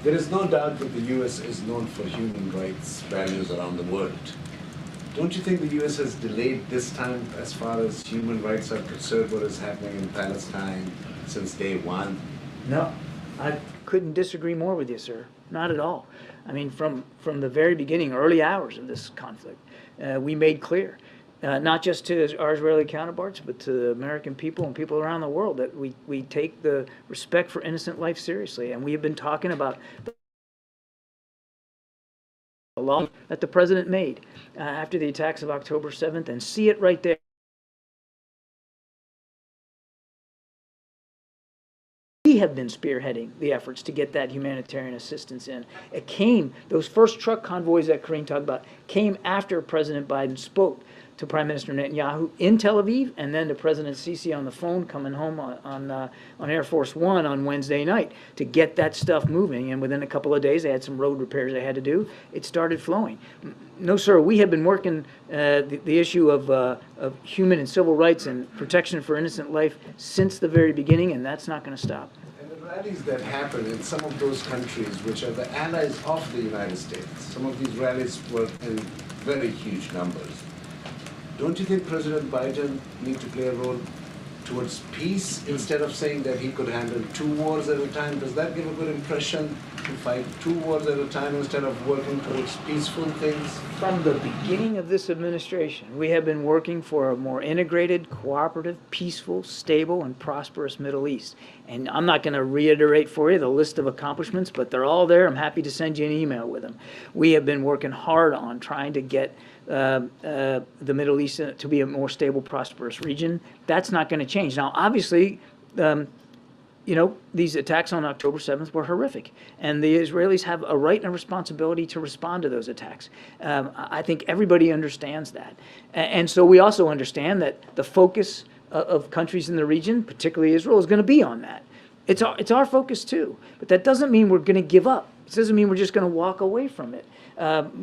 There is no doubt that the U.S. is known for human rights values around the world. Don't you think the U.S. has delayed this time as far as human rights are concerned, what is happening in Palestine since day one? No. I couldn't disagree more with you, sir. Not at all. I mean, from the very beginning, early hours of this conflict, we made clear, not just to our Israeli counterparts, but to the American people and people around the world, that we take the respect for innocent life seriously. And we have been talking about the law that the president made after the attacks of October 7th, and see it right there. We have been spearheading the efforts to get that humanitarian assistance in. It came, those first truck convoys that Karine talked about, came after President Biden spoke to Prime Minister Netanyahu in Tel Aviv, and then to President Sisi on the phone coming home on Air Force One on Wednesday night to get that stuff moving. And within a couple of days, they had some road repairs they had to do. It started flowing. No, sir, we have been working the issue of human and civil rights and protection for innocent life since the very beginning, and that's not going to stop. And the rallies that happen in some of those countries, which are the allies of the United States, some of these rallies were in very huge numbers. Don't you think President Biden needs to play a role towards peace instead of saying that he could handle 2 wars at a time? Does that give a good impression to fight 2 wars at a time instead of working towards peaceful things? From the beginning of this administration, we have been working for a more integrated, cooperative, peaceful, stable, and prosperous Middle East. And I'm not going to reiterate for you the list of accomplishments, but they're all there. I'm happy to send you an email with them. We have been working hard on trying to get the Middle East to be a more stable, prosperous region. That's not going to change. Now, obviously, you know, these attacks on October 7th were horrific, and the Israelis have a right and a responsibility to respond to those attacks. I think everybody understands that. And so we also understand that the focus of countries in the region, particularly Israel, is going to be on that. It's our focus too, but that doesn't mean we're going to give up. It doesn't mean we're just going to walk away from it.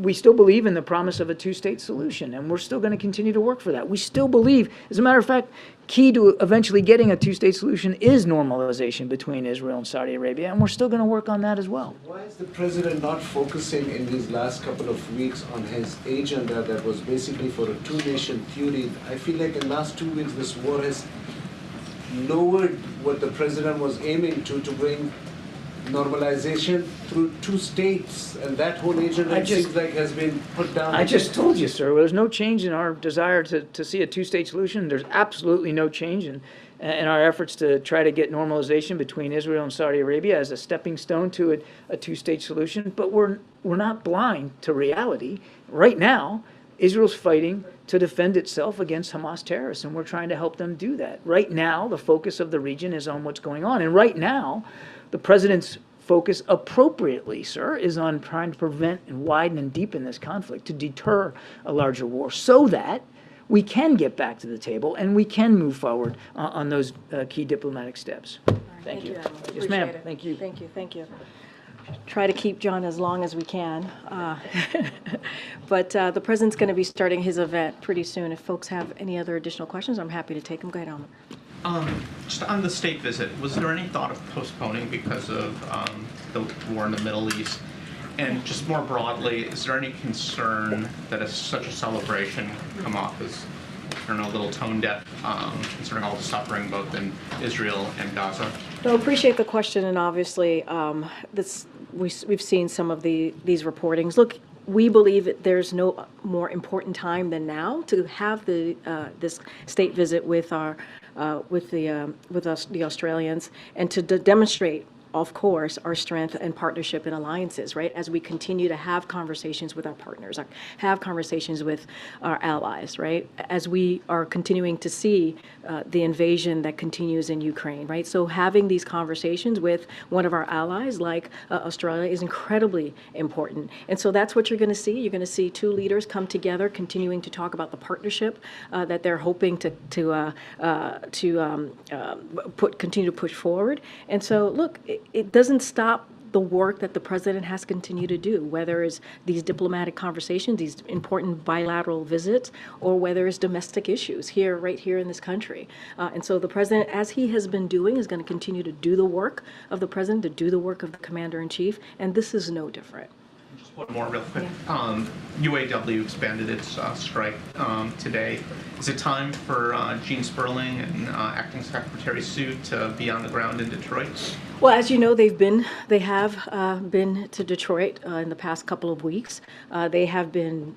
We still believe in the promise of a 2-state solution, and we're still going to continue to work for that. We still believe, as a matter of fact, key to eventually getting a 2-state solution is normalization between Israel and Saudi Arabia, and we're still going to work on that as well. Why is the president not focusing in these last couple of weeks on his agenda that was basically for a 2-nation theory? I feel like in the last 2 weeks this war has lowered what the president was aiming to bring normalization through 2 states, and that whole agenda seems like has been put down. I just told you, sir, there's no change in our desire to see a 2-state solution. There's absolutely no change in our efforts to try to get normalization between Israel and Saudi Arabia as a stepping stone to a 2-state solution. But we're not blind to reality. Right now, Israel's fighting to defend itself against Hamas terrorists, and we're trying to help them do that. Right now, the focus of the region is on what's going on. And right now, the president's focus appropriately, sir, is on trying to prevent and widen and deepen this conflict to deter a larger war so that we can get back to the table and we can move forward on those key diplomatic steps. Thank you. Yes, ma'am. Thank you. Thank you. Thank you. Try to keep John as long as we can. But the president's going to be starting his event pretty soon. If folks have any other additional questions, I'm happy to take them. Go ahead, Alma. Just on the state visit, was there any thought of postponing because of the war in the Middle East? And just more broadly, is there any concern that such a celebration come off as turn a little tone deaf concerning all the suffering both in Israel and Gaza? No, appreciate the question, and obviously we've seen some of these reportings. Look, we believe that there's no more important time than now to have this state visit with the Australians and to demonstrate, of course, our strength and partnership and alliances, right? As we continue to have conversations with our partners, have conversations with our allies, right? As we are continuing to see the invasion that continues in Ukraine, right? So having these conversations with one of our allies, like Australia, is incredibly important. And so that's what you're going to see. You're going to see two leaders come together, continuing to talk about the partnership that they're hoping to continue to push forward. And so, look, it doesn't stop the work that the president has continued to do, whether it's these diplomatic conversations, these important bilateral visits, or whether it's domestic issues right here in this country. And so the president, as he has been doing, is going to continue to do the work of the president, to do the work of the commander-in-chief, and this is no different. Just one more real quick. UAW expanded its strike today. Is it time for Gene Sperling and Acting Secretary Sue to be on the ground in Detroit? Well, as you know, they have been to Detroit in the past couple of weeks. They have been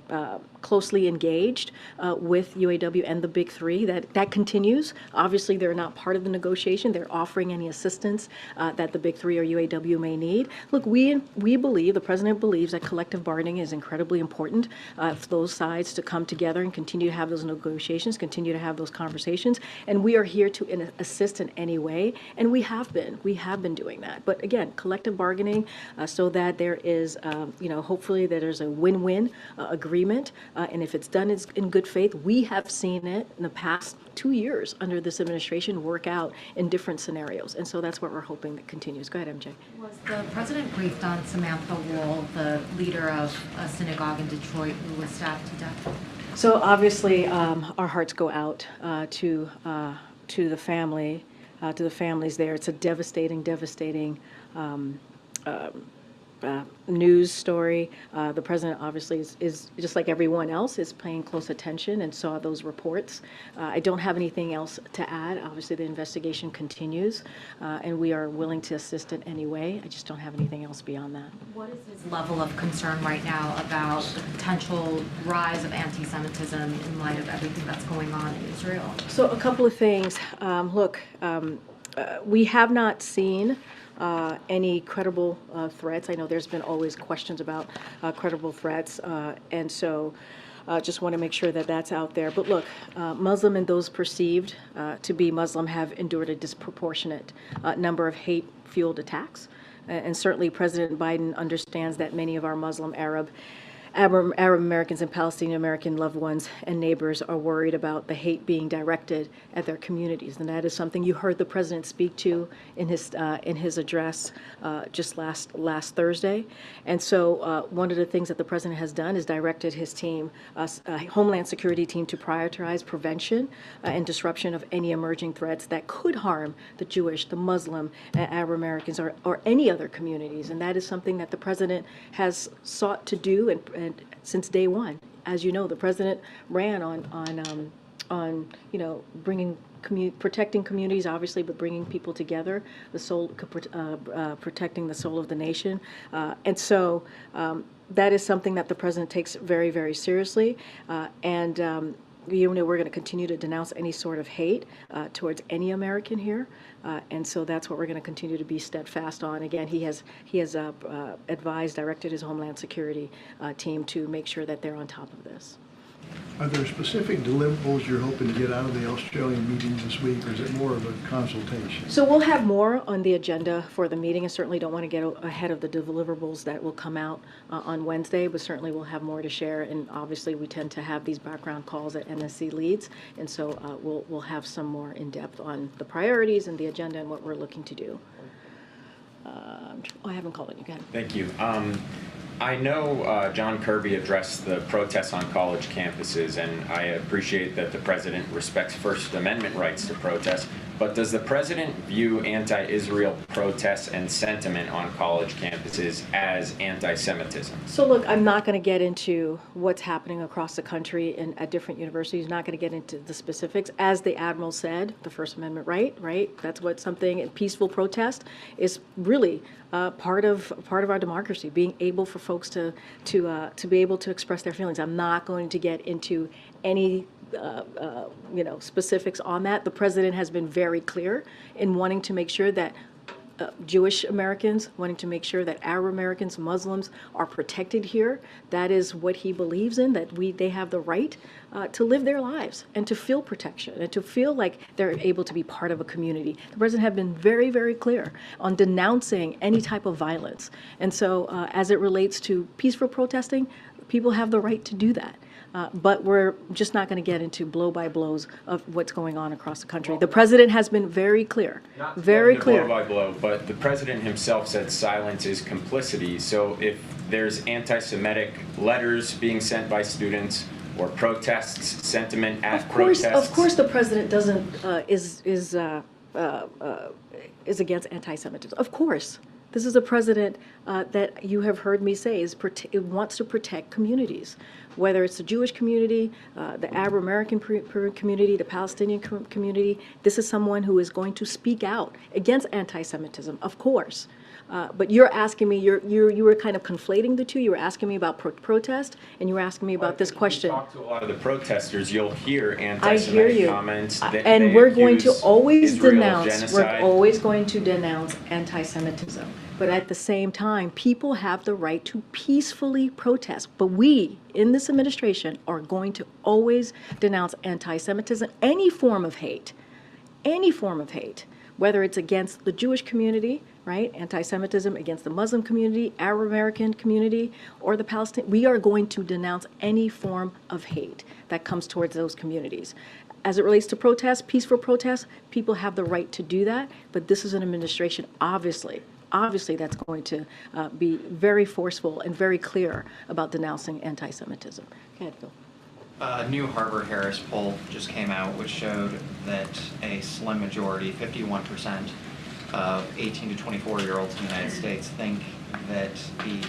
closely engaged with UAW and the Big Three. That continues. Obviously, they're not part of the negotiation. They're offering any assistance that the Big Three or UAW may need. Look, we believe, the president believes, that collective bargaining is incredibly important for those sides to come together and continue to have those negotiations, continue to have those conversations. And we are here to assist in any way, and we have been doing that. But again, collective bargaining, so that there is, hopefully that there's a win-win agreement. And if it's done in good faith, we have seen it in the past 2 years under this administration work out in different scenarios. And so that's what we're hoping that continues. Go ahead, MJ. Was the president briefed on Samantha Wool, the leader of a synagogue in Detroit who was stabbed to death? So obviously, our hearts go out to the family. To the families there. It's a devastating news story. The president obviously is just like everyone else, is paying close attention and saw those reports. I don't have anything else to add. Obviously, the investigation continues, and we are willing to assist in any way. I just don't have anything else beyond that. What is his level of concern right now about the potential rise of anti-Semitism in light of everything that's going on in Israel? So a couple of things. We have not seen any credible threats. I know there's been always questions about credible threats, and so just want to make sure that that's out there. But look, Muslim and those perceived to be Muslim have endured a disproportionate number of hate-fueled attacks, and certainly President Biden understands that many of our Muslim, Arab Americans and Palestinian American loved ones and neighbors are worried about the hate being directed at their communities, and that is something you heard the president speak to in his address just last Thursday. And so one of the things that the president has done is directed his team, Homeland Security team, to prioritize prevention and disruption of any emerging threats that could harm the Jewish, the Muslim, Arab Americans, or any other communities. And that is something that the president has sought to do and since day one. As you know, the president ran on protecting communities, obviously, but bringing people together, protecting the soul of the nation. And so that is something that the president takes very, very seriously. We're going to continue to denounce any sort of hate towards any American here, and so that's what we're going to continue to be steadfast on. Again, he has directed his Homeland Security team to make sure that they're on top of this. Are there specific deliverables you're hoping to get out of the Australian meetings this week, or is it more of a consultation? So we'll have more on the agenda for the meeting. I certainly don't want to get ahead of the deliverables that will come out on Wednesday, but certainly we'll have more to share. And obviously, we tend to have these background calls at NSC leads, and so we'll have some more in depth on the priorities and the agenda and what we're looking to do. I haven't called it again. Thank you. I know John Kirby addressed the protests on college campuses, and I appreciate that the president respects First Amendment rights to protest. but does the president view anti-Israel protests and sentiment on college campuses as anti-Semitism? So look, I'm not going to get into what's happening across the country and at different universities. Not going to get into the specifics. As the Admiral said, the First Amendment right? That's what something, peaceful protest is really part of our democracy, being able for folks to be able to express their feelings. I'm not going to get into any specifics on that. The president has been very clear in wanting to make sure that Jewish Americans, wanting to make sure that Arab Americans, Muslims are protected here. That is what he believes in, that they have the right to live their lives and to feel protection and to feel like they're able to be part of a community. The president has been very, very clear on denouncing any type of violence. And so as it relates to peaceful protesting, people have the right to do that. But we're just not going to get into blow-by-blows of what's going on across the country. The president has been very clear, very clear. Blow by blow, but the president himself said silence is complicity. So if there's anti-Semitic letters being sent by students or protests, sentiment at protests, of course, the president doesn't is against anti-Semitism. Of course. This is a president that you have heard me say wants to protect communities, whether it's the Jewish community, the Arab American community, the Palestinian community. This is someone who is going to speak out against anti-Semitism, of course. But you're asking me, you were kind of conflating the two. You were asking me about protest, and you were asking me about this question. If you talk to a lot of the protesters, you'll hear I hear anti-Semitic you. comments. And we're going to always denounce, genocide. we're always going to denounce anti-Semitism. But at the same time, people have the right to peacefully protest. But we, in this administration, are going to always denounce anti-Semitism, any form of hate, whether it's against the Jewish community, right? Anti-Semitism against the Muslim community, Arab American community, or the Palestinian. We are going to denounce any form of hate that comes towards those communities. As it relates to protests, peaceful protests, people have the right to do that. But this is an administration, obviously, that's going to be very forceful and very clear about denouncing anti-Semitism. Go ahead, Phil. A new Harvard-Harris poll just came out, which showed that a slim majority, 51%, of 18 to 24-year-olds in the United States think that the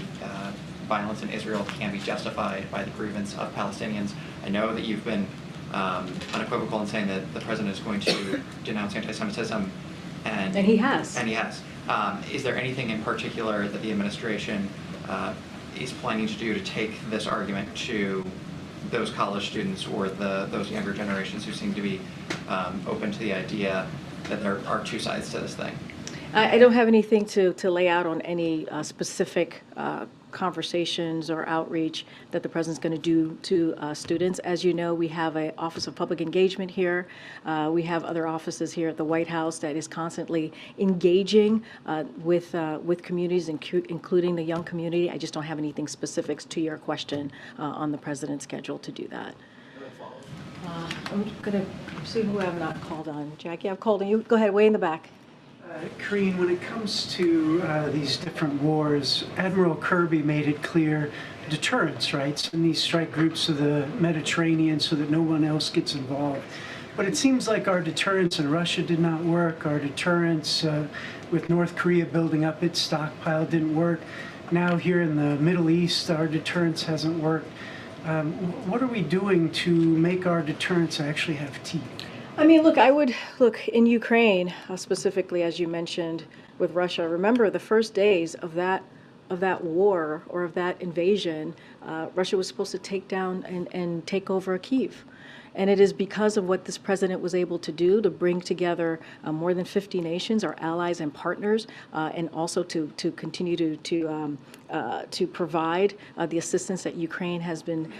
violence in Israel can be justified by the grievance of Palestinians. I know that you've been unequivocal in saying that the president is going to denounce anti-Semitism, and he has. Is there anything in particular that the administration is planning to do to take this argument to those college students or those younger generations who seem to be open to the idea that there are two sides to this thing? I don't have anything to lay out on any specific conversations or outreach that the president's going to do to students. As you know, we have an Office of Public Engagement here. We have other offices here at the White House that is constantly engaging with communities, including the young community. I just don't have anything specifics to your question on the president's schedule to do that. I'm going to see who I have not called on. Jackie, I've called on you. Go ahead, way in the back. Karine, when it comes to these different wars, Admiral Kirby made it clear deterrence, right? Send these strike groups to the Mediterranean so that no one else gets involved. But it seems like our deterrence in Russia did not work. Our deterrence with North Korea building up its stockpile didn't work. Now here in the Middle East, our deterrence hasn't worked. What are we doing to make our deterrence actually have teeth? I mean, look, in Ukraine, specifically, as you mentioned, with Russia, remember the first days of that war or of that invasion, Russia was supposed to take down and take over Kyiv. And it is because of what this president was able to do to bring together more than 50 nations, our allies and partners, and also to continue to provide the assistance that Ukraine has been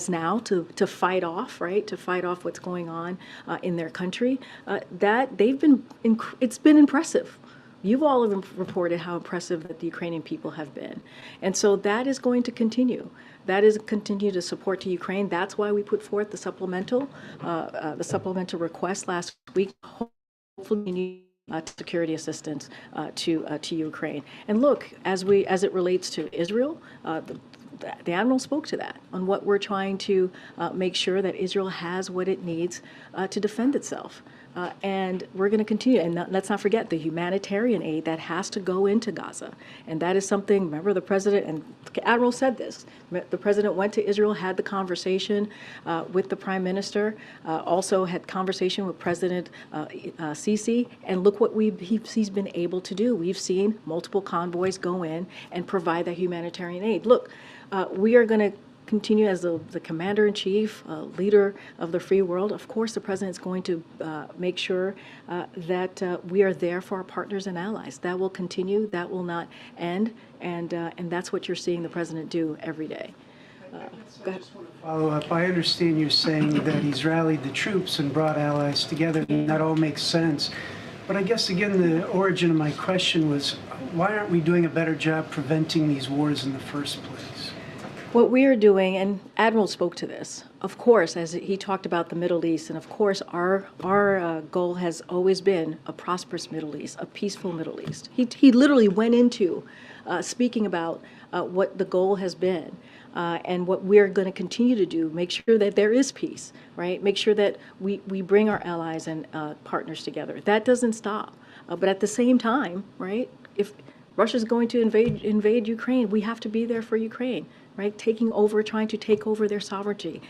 now to fight off, right? To fight off what's going on in their country. It's been impressive. You all have reported how impressive that the Ukrainian people have been. And so that is going to continue. That is continue to support to Ukraine. That's why we put forth the supplemental request last week. Hopefully, security assistance to Ukraine. And look, as it relates to Israel, the Admiral spoke to that on what we're trying to make sure that Israel has what it needs to defend itself. And we're going to continue. And let's not forget the humanitarian aid that has to go into Gaza. And that is something, remember the president, and Admiral said this, the president went to Israel, had the conversation with the prime minister, also had conversation with President Sisi, and look what he's been able to do. We've seen multiple convoys go in and provide that humanitarian aid. Look, we are going to continue as the commander-in-chief, leader of the free world. Of course, the president is going to make sure that we are there for our partners and allies. That will continue. That will not end. And that's what you're seeing the president do every day. Go ahead. Follow up. I understand you're saying that he's rallied the troops and brought allies together, and that all makes sense. But I guess, again, the origin of my question was, why aren't we doing a better job preventing these wars in the first place? What we are doing, and Admiral spoke to this, of course, as he talked about the Middle East, and of course our goal has always been a prosperous Middle East, a peaceful Middle East. He literally went into speaking about what the goal has been and what we're going to continue to do, make sure that there is peace, right? Make sure that we bring our allies and partners together. That doesn't stop. But at the same time, right, if Russia's going to invade Ukraine, we have to be there for Ukraine. Right, trying to take over their sovereignty,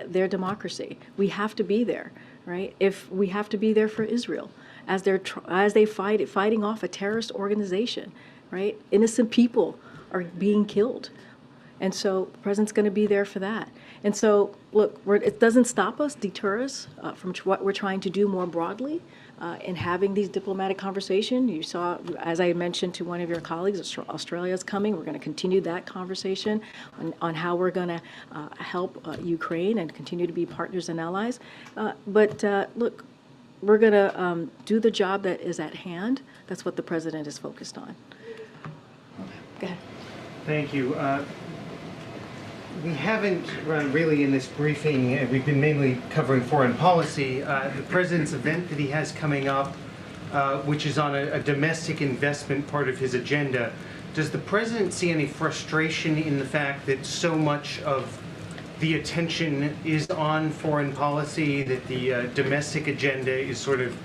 their democracy. We have to be there, right? If we have to be there for Israel, as they fighting off a terrorist organization, right? Innocent people are being killed, and so the president's going to be there for that. And so, look, it doesn't stop us, deter us from what we're trying to do more broadly. In having these diplomatic conversations. You saw, as I mentioned to one of your colleagues, Australia is coming. We're going to continue that conversation on how we're going to help Ukraine and continue to be partners and allies. But look, we're going to do the job that is at hand. That's what the president is focused on. Go ahead. Thank you. We haven't really in this briefing, we've been mainly covering foreign policy. The president's event that he has coming up, which is on a domestic investment part of his agenda, does the president see any frustration in the fact that so much of the attention is on foreign policy, that the domestic agenda is sort of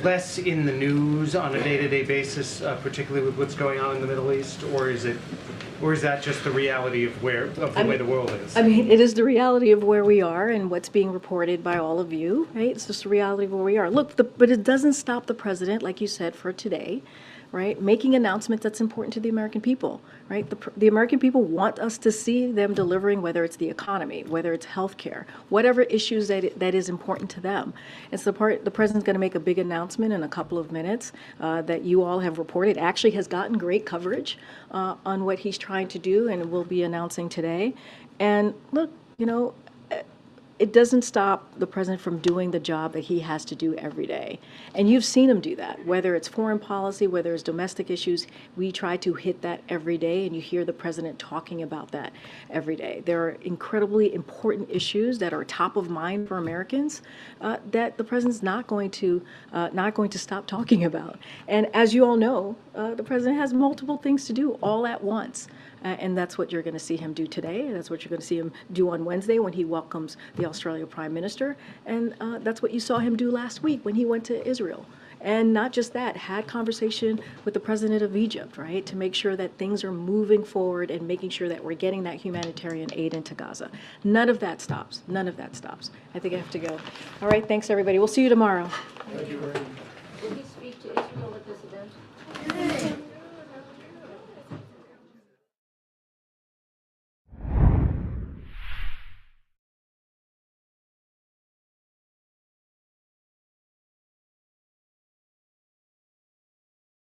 less in the news on a day-to-day basis, particularly with what's going on in the Middle East, or is that just the reality of the way the world is? I mean, it is the reality of where we are and what's being reported by all of you, right? It's just the reality of where we are. Look, but it doesn't stop the president, like you said, for today, right? Making announcements that's important to the American people, right? The American people want us to see them delivering, whether it's the economy, whether it's healthcare, whatever issues that is important to them. It's the president's going to make a big announcement in a couple of minutes that you all have reported. Actually has gotten great coverage on what he's trying to do and will be announcing today. And look, you know, it doesn't stop the president from doing the job that he has to do every day. And you've seen him do that, whether it's foreign policy, whether it's domestic issues. We try to hit that every day, and you hear the president talking about that every day. There are incredibly important issues that are top of mind for Americans that the president's not going to stop talking about. And as you all know, the president has multiple things to do all at once. And that's what you're going to see him do today. That's what you're going to see him do on Wednesday when he welcomes the Australia Prime Minister. And that's what you saw him do last week when he went to Israel. And not just that, had conversation with the president of Egypt, right, to make sure that things are moving forward and making sure that we're getting that humanitarian aid into Gaza. None of that stops. None of that stops. I think I have to go. All right, thanks, everybody. We'll see you tomorrow. Thank you very much. Did he speak to Israel, the president?